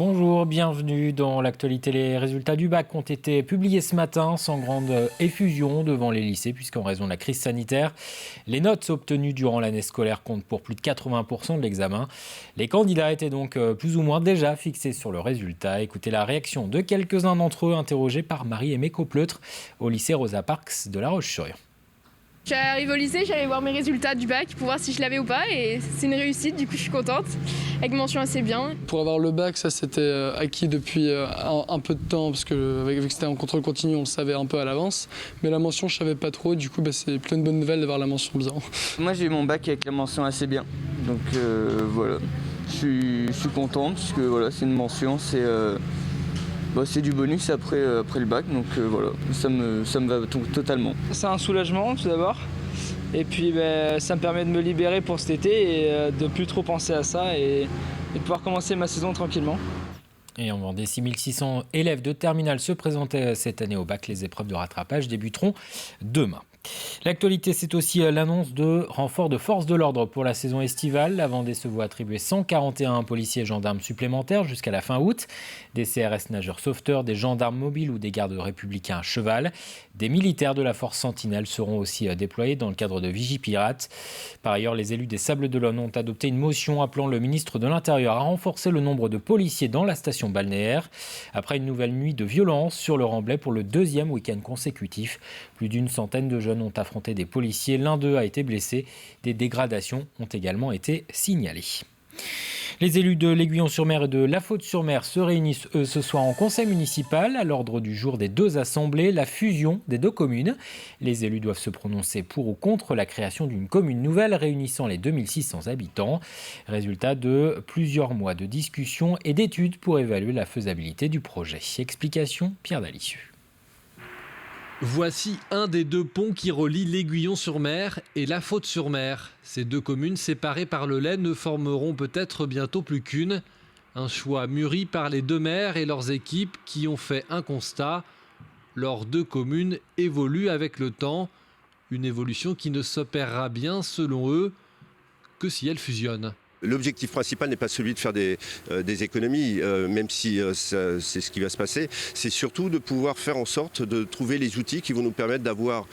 Bonjour, bienvenue dans l'actualité. Les résultats du bac ont été publiés ce matin sans grande effusion devant les lycées puisqu'en raison de la crise sanitaire, les notes obtenues durant l'année scolaire comptent pour plus de 80% de l'examen. Les candidats étaient donc plus ou moins déjà fixés sur le résultat. Écoutez la réaction de quelques-uns d'entre eux interrogés par Marie-Aimée Copleutre au lycée Rosa Parks de La Roche-sur-Yon. Je suis arrivée au lycée, j'allais voir mes résultats du bac pour voir si je l'avais ou pas et c'est une réussite, du coup je suis contente, avec mention assez bien. Pour avoir le bac, ça c'était acquis depuis un peu de temps parce que vu que c'était en contrôle continu, on le savait un peu à l'avance. Mais la mention, je savais pas trop, du coup c'est plutôt une bonne nouvelle d'avoir la mention bien. Moi j'ai eu mon bac avec la mention assez bien, donc voilà, je suis content parce que voilà, c'est une mention, c'est du bonus après le bac, donc voilà, ça me va totalement. C'est un soulagement tout d'abord, et puis ça me permet de me libérer pour cet été et de plus trop penser à ça et de pouvoir commencer ma saison tranquillement. Et en Vendée, 6600 élèves de terminale se présentaient cette année au bac. Les épreuves de rattrapage débuteront demain. L'actualité, c'est aussi l'annonce de renfort de force de l'ordre pour la saison estivale. La Vendée se voit attribuer 141 policiers et gendarmes supplémentaires jusqu'à la fin août. Des CRS nageurs sauveteurs, des gendarmes mobiles ou des gardes républicains à cheval. Des militaires de la force Sentinelle seront aussi déployés dans le cadre de Vigipirate. Par ailleurs, les élus des Sables-d'Olonne ont adopté une motion appelant le ministre de l'Intérieur à renforcer le nombre de policiers dans la station balnéaire. Après une nouvelle nuit de violence sur le Remblai pour le deuxième week-end consécutif, plus d'une centaine de jeunes ont affronté des policiers. L'un d'eux a été blessé. Des dégradations ont également été signalées. Les élus de l'Aiguillon-sur-Mer et de La Faute-sur-Mer se réunissent ce soir en conseil municipal. À l'ordre du jour des deux assemblées, la fusion des deux communes. Les élus doivent se prononcer pour ou contre la création d'une commune nouvelle réunissant les 2600 habitants. Résultat de plusieurs mois de discussions et d'études pour évaluer la faisabilité du projet. Explication, Pierre Dalissu. Voici un des deux ponts qui relient l'Aiguillon-sur-Mer et La Faute-sur-Mer. Ces deux communes séparées par le Lay ne formeront peut-être bientôt plus qu'une. Un choix mûri par les deux maires et leurs équipes qui ont fait un constat. Leurs deux communes évoluent avec le temps. Une évolution qui ne s'opérera bien, selon eux, que si elles fusionnent. L'objectif principal n'est pas celui de faire des économies, même si c'est ce qui va se passer. C'est surtout de pouvoir faire en sorte de trouver les outils qui vont nous permettre d'avoir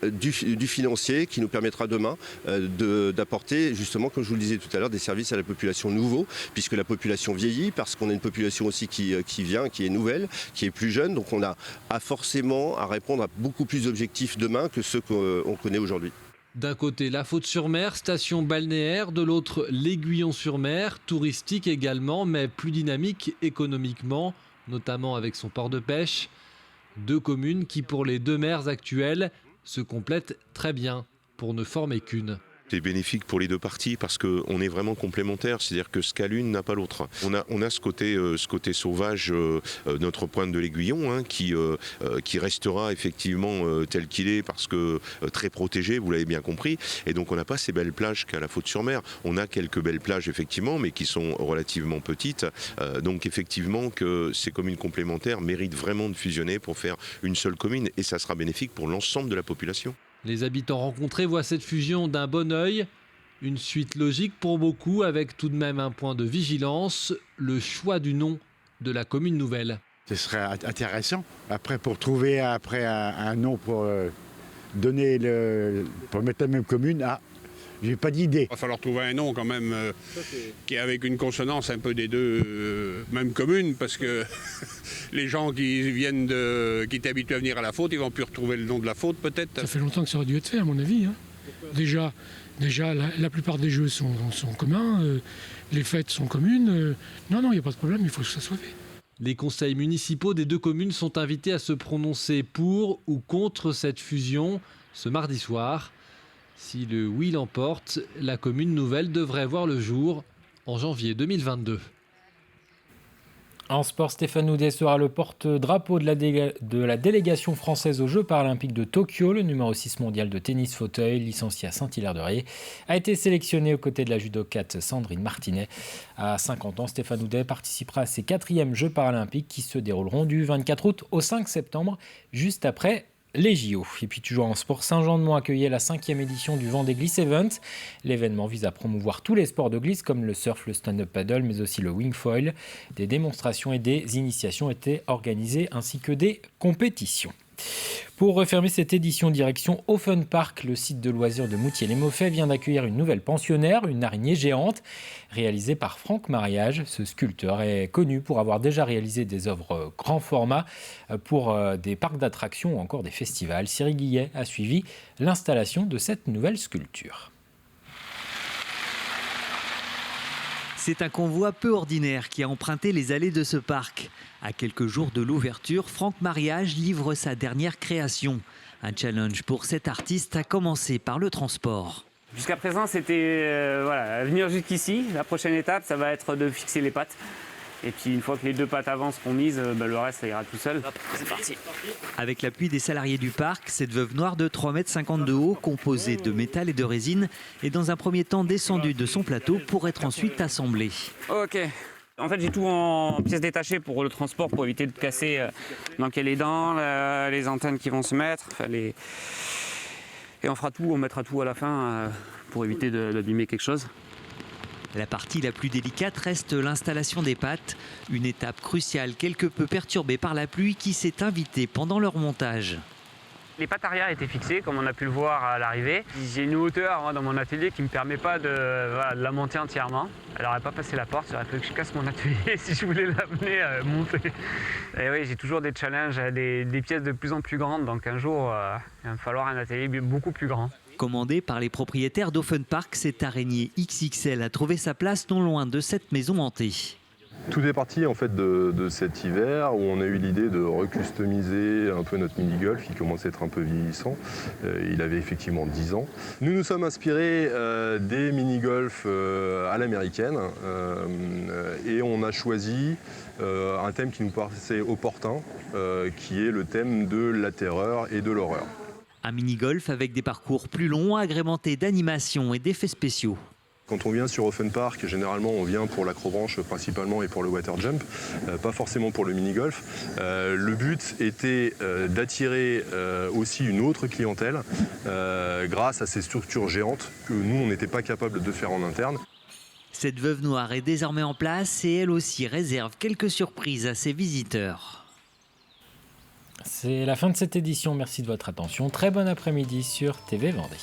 du financier, qui nous permettra demain d'apporter, justement, comme je vous le disais tout à l'heure, des services à la population nouveau, puisque la population vieillit, parce qu'on a une population aussi qui vient, qui est nouvelle, qui est plus jeune. Donc on a forcément à répondre à beaucoup plus d'objectifs demain que ceux qu'on connaît aujourd'hui. D'un côté, La Faute-sur-Mer, station balnéaire, de l'autre, l'Aiguillon-sur-Mer, touristique également, mais plus dynamique économiquement, notamment avec son port de pêche. Deux communes qui, pour les deux maires actuels, se complètent très bien pour ne former qu'une. C'est bénéfique pour les deux parties parce qu'on est vraiment complémentaires, c'est-à-dire que ce qu'a l'une n'a pas l'autre. On a ce côté sauvage, notre pointe de l'Aiguillon, qui restera effectivement tel qu'il est parce que très protégé, vous l'avez bien compris. Et donc on n'a pas ces belles plages qu'à La Faute-sur-Mer. On a quelques belles plages effectivement, mais qui sont relativement petites. Donc effectivement que ces communes complémentaires méritent vraiment de fusionner pour faire une seule commune et ça sera bénéfique pour l'ensemble de la population. Les habitants rencontrés voient cette fusion d'un bon œil. Une suite logique pour beaucoup, avec tout de même un point de vigilance, le choix du nom de la commune nouvelle. Ce serait intéressant. Après, pour trouver un nom pour donner pour mettre la même commune, j'ai pas d'idée. Il va falloir trouver un nom quand même qui est avec une consonance un peu des deux mêmes communes parce que les gens qui étaient habitués à venir à La Faute, ils vont plus retrouver le nom de La Faute peut-être. Ça fait longtemps que ça aurait dû être fait à mon avis. Déjà la plupart des jeux sont communs, les fêtes sont communes. Non, il n'y a pas de problème, il faut que ça soit fait. Les conseils municipaux des deux communes sont invités à se prononcer pour ou contre cette fusion ce mardi soir. Si le oui l'emporte, la commune nouvelle devrait voir le jour en janvier 2022. En sport, Stéphane Houdet sera le porte-drapeau de la délégation française aux Jeux paralympiques de Tokyo. Le numéro 6 mondial de tennis fauteuil, licencié à Saint-Hilaire-de-Riez, a été sélectionné aux côtés de la judokate Sandrine Martinet. À 50 ans, Stéphane Houdet participera à ses 4e Jeux paralympiques qui se dérouleront du 24 août au 5 septembre, juste après les JO. Et puis toujours en sport, Saint-Jean-de-Mont accueillait la 5e édition du Vendée Glisse Event. L'événement vise à promouvoir tous les sports de glisse comme le surf, le stand-up paddle, mais aussi le wing foil. Des démonstrations et des initiations étaient organisées ainsi que des compétitions. Pour refermer cette édition, direction Offen Park, le site de loisirs de Moutier-les-Mauffais vient d'accueillir une nouvelle pensionnaire, une araignée géante, réalisée par Franck Mariage. Ce sculpteur est connu pour avoir déjà réalisé des œuvres grand format pour des parcs d'attractions ou encore des festivals. Cyril Guillet a suivi l'installation de cette nouvelle sculpture. C'est un convoi peu ordinaire qui a emprunté les allées de ce parc. À quelques jours de l'ouverture, Franck Mariage livre sa dernière création. Un challenge pour cet artiste a commencé par le transport. Jusqu'à présent, c'était venir jusqu'ici. La prochaine étape, ça va être de fixer les pattes. Et puis une fois que les 2 pattes avant seront mises, le reste, ça ira tout seul. Hop, c'est parti. Avec l'appui des salariés du parc, cette veuve noire de 3,50 m de haut, composée de métal et de résine, est dans un premier temps descendue de son plateau pour être ensuite assemblée. Ok. En fait, j'ai tout en pièces détachées pour le transport, pour éviter de casser les dents, les antennes qui vont se mettre. Et on mettra tout à la fin pour éviter d'abîmer quelque chose. La partie la plus délicate reste l'installation des pattes, une étape cruciale quelque peu perturbée par la pluie qui s'est invitée pendant leur montage. Les pattes arrière étaient fixées, comme on a pu le voir à l'arrivée. J'ai une hauteur dans mon atelier qui ne me permet pas de la monter entièrement. Elle n'aurait pas passé la porte, il aurait fallu que je casse mon atelier si je voulais l'amener monter. Et oui, j'ai toujours des challenges, des pièces de plus en plus grandes, donc un jour, il va me falloir un atelier beaucoup plus grand. Commandée par les propriétaires d'Offen Park, cette araignée XXL a trouvé sa place non loin de cette maison hantée. Tout est parti en fait de cet hiver où on a eu l'idée de recustomiser un peu notre mini-golf qui commençait à être un peu vieillissant. Il avait effectivement 10 ans. Nous nous sommes inspirés des mini-golf à l'américaine et on a choisi un thème qui nous paraissait opportun, qui est le thème de la terreur et de l'horreur. Un mini-golf avec des parcours plus longs, agrémentés d'animations et d'effets spéciaux. Quand on vient sur Offen Park, généralement on vient pour l'acrobranche principalement et pour le water jump, pas forcément pour le mini-golf. Le but était d'attirer aussi une autre clientèle grâce à ces structures géantes que nous on n'était pas capable de faire en interne. Cette veuve noire est désormais en place et elle aussi réserve quelques surprises à ses visiteurs. C'est la fin de cette édition, merci de votre attention. Très bon après-midi sur TV Vendée.